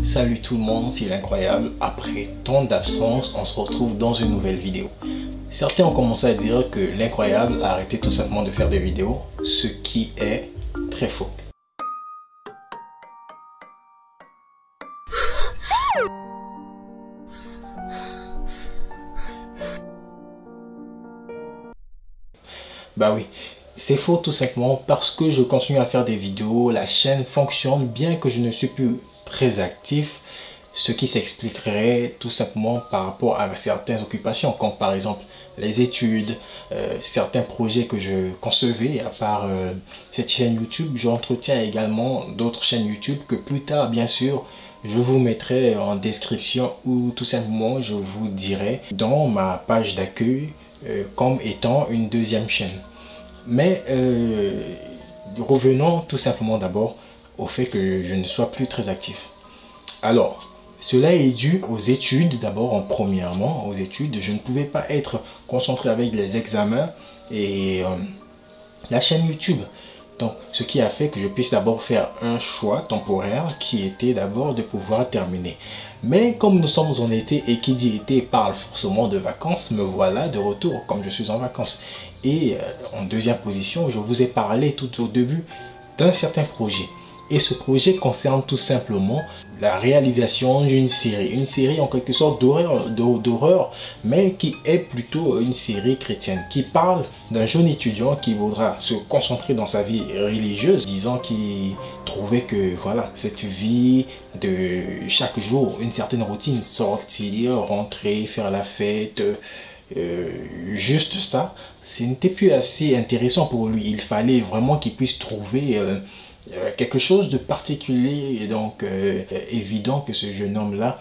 Salut tout le monde, c'est l'incroyable. Après tant d'absence, on se retrouve dans une nouvelle vidéo. Certains ont commencé à dire que l'incroyable a arrêté tout simplement de faire des vidéos, ce qui est très faux. Bah oui, c'est faux tout simplement parce que je continue à faire des vidéos, la chaîne fonctionne bien que je ne suis plus très actif, ce qui s'expliquerait tout simplement par rapport à certaines occupations, comme par exemple les études, certains projets que je concevais. À part cette chaîne YouTube, j'entretiens également d'autres chaînes YouTube que plus tard, bien sûr, je vous mettrai en description ou tout simplement je vous dirai dans ma page d'accueil comme étant une deuxième chaîne. Mais revenons tout simplement d'abord au fait que je ne sois plus très actif. Alors, cela est dû aux études, d'abord, premièrement, aux études. Je ne pouvais pas être concentré avec les examens et la chaîne YouTube. Donc, ce qui a fait que je puisse d'abord faire un choix temporaire qui était d'abord de pouvoir terminer. Mais comme nous sommes en été et qui dit été parle forcément de vacances, me voilà de retour comme je suis en vacances. Et en deuxième position, je vous ai parlé tout au début d'un certain projet. Et ce projet concerne tout simplement la réalisation d'une série. Une série en quelque sorte d'horreur, mais qui est plutôt une série chrétienne. Qui parle d'un jeune étudiant qui voudra se concentrer dans sa vie religieuse. Disons qu'il trouvait que voilà, cette vie de chaque jour, une certaine routine, sortir, rentrer, faire la fête, juste ça, ce n'était plus assez intéressant pour lui. Il fallait vraiment qu'il puisse trouver quelque chose de particulier et donc évident que ce jeune homme-là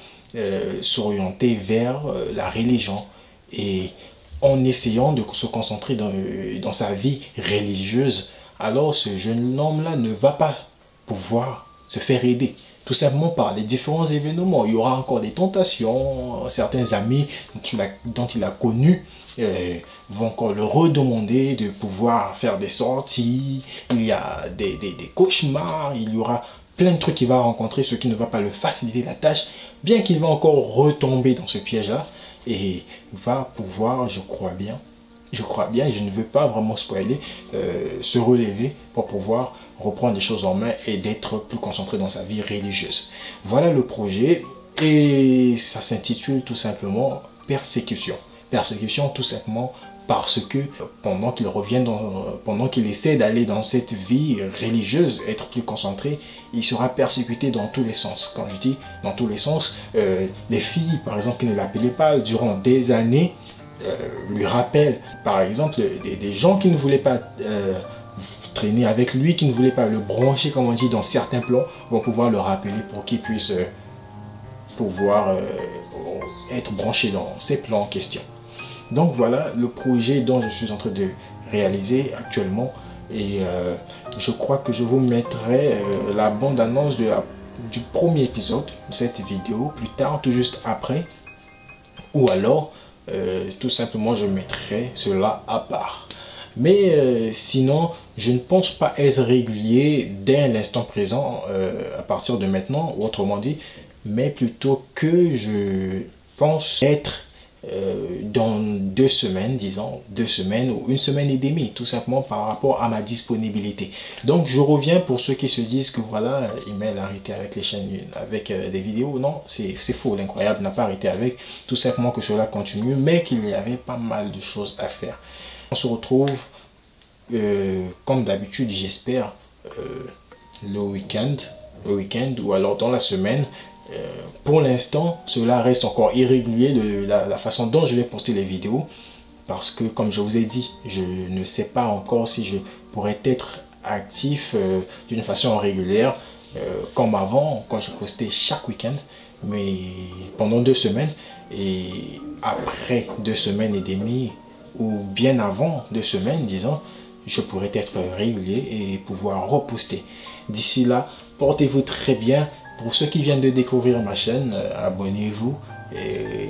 s'orientait vers la religion. Et en essayant de se concentrer dans sa vie religieuse, alors ce jeune homme-là ne va pas pouvoir se faire aider. Tout simplement par les différents événements. Il y aura encore des tentations. Certains amis dont il a connu vont encore le redemander de pouvoir faire des sorties. Il y a des cauchemars. Il y aura plein de trucs qu'il va rencontrer, ce qui ne va pas le faciliter la tâche. Bien qu'il va encore retomber dans ce piège-là. Et va pouvoir, je crois bien, je ne veux pas vraiment spoiler, se relever pour pouvoir reprendre les choses en main et d'être plus concentré dans sa vie religieuse. Voilà le projet et ça s'intitule tout simplement Persécution. Persécution tout simplement parce que pendant qu'il revient, pendant qu'il essaie d'aller dans cette vie religieuse, être plus concentré, il sera persécuté dans tous les sens. Quand je dis dans tous les sens, les filles par exemple qui ne l'appelaient pas durant des années, lui rappellent par exemple des gens qui ne voulaient pas traîner avec lui, qui ne voulaient pas le brancher comme on dit dans certains plans, vont pouvoir le rappeler pour qu'il puisse pouvoir être branché dans ces plans en question. Donc voilà le projet dont je suis en train de réaliser actuellement et je crois que je vous mettrai la bande-annonce du premier épisode de cette vidéo plus tard, tout juste après, ou alors tout simplement je mettrai cela à part. Mais sinon, je ne pense pas être régulier dès l'instant présent, à partir de maintenant, ou autrement dit, mais plutôt que je pense être dans 2 semaines, disons, 2 semaines ou 1 semaine et demie, tout simplement par rapport à ma disponibilité. Donc je reviens pour ceux qui se disent que voilà, Email a arrêté avec les chaînes, avec des vidéos. Non, c'est faux, l'incroyable n'a pas arrêté avec, tout simplement que cela continue, mais qu'il y avait pas mal de choses à faire. On se retrouve comme d'habitude, j'espère, le week-end ou alors dans la semaine. Pour l'instant, cela reste encore irrégulier de la façon dont je vais poster les vidéos parce que comme je vous ai dit, je ne sais pas encore si je pourrais être actif d'une façon régulière comme avant quand je postais chaque week-end, mais pendant 2 semaines et après 2 semaines et demie ou bien avant 2 semaines, disons, je pourrais être régulier et pouvoir reposter. D'ici là, portez-vous très bien. Pour ceux qui viennent de découvrir ma chaîne, abonnez-vous. Et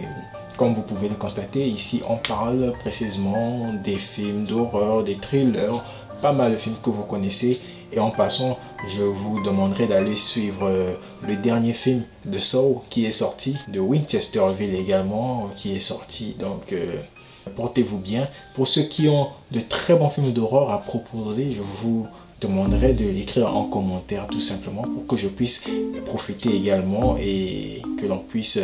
comme vous pouvez le constater, ici on parle précisément des films d'horreur, des thrillers, pas mal de films que vous connaissez Et en passant, je vous demanderai d'aller suivre le dernier film de Saw qui est sorti, de Winchesterville également qui est sorti. Donc portez-vous bien. Pour ceux qui ont de très bons films d'horreur à proposer, je vous demanderai de l'écrire en commentaire tout simplement pour que je puisse profiter également et que l'on puisse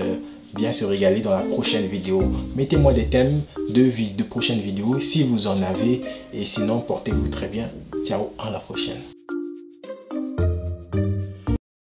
bien se régaler dans la prochaine vidéo. Mettez-moi des thèmes de prochaines vidéos si vous en avez, et sinon portez-vous très bien. Ciao, à la prochaine.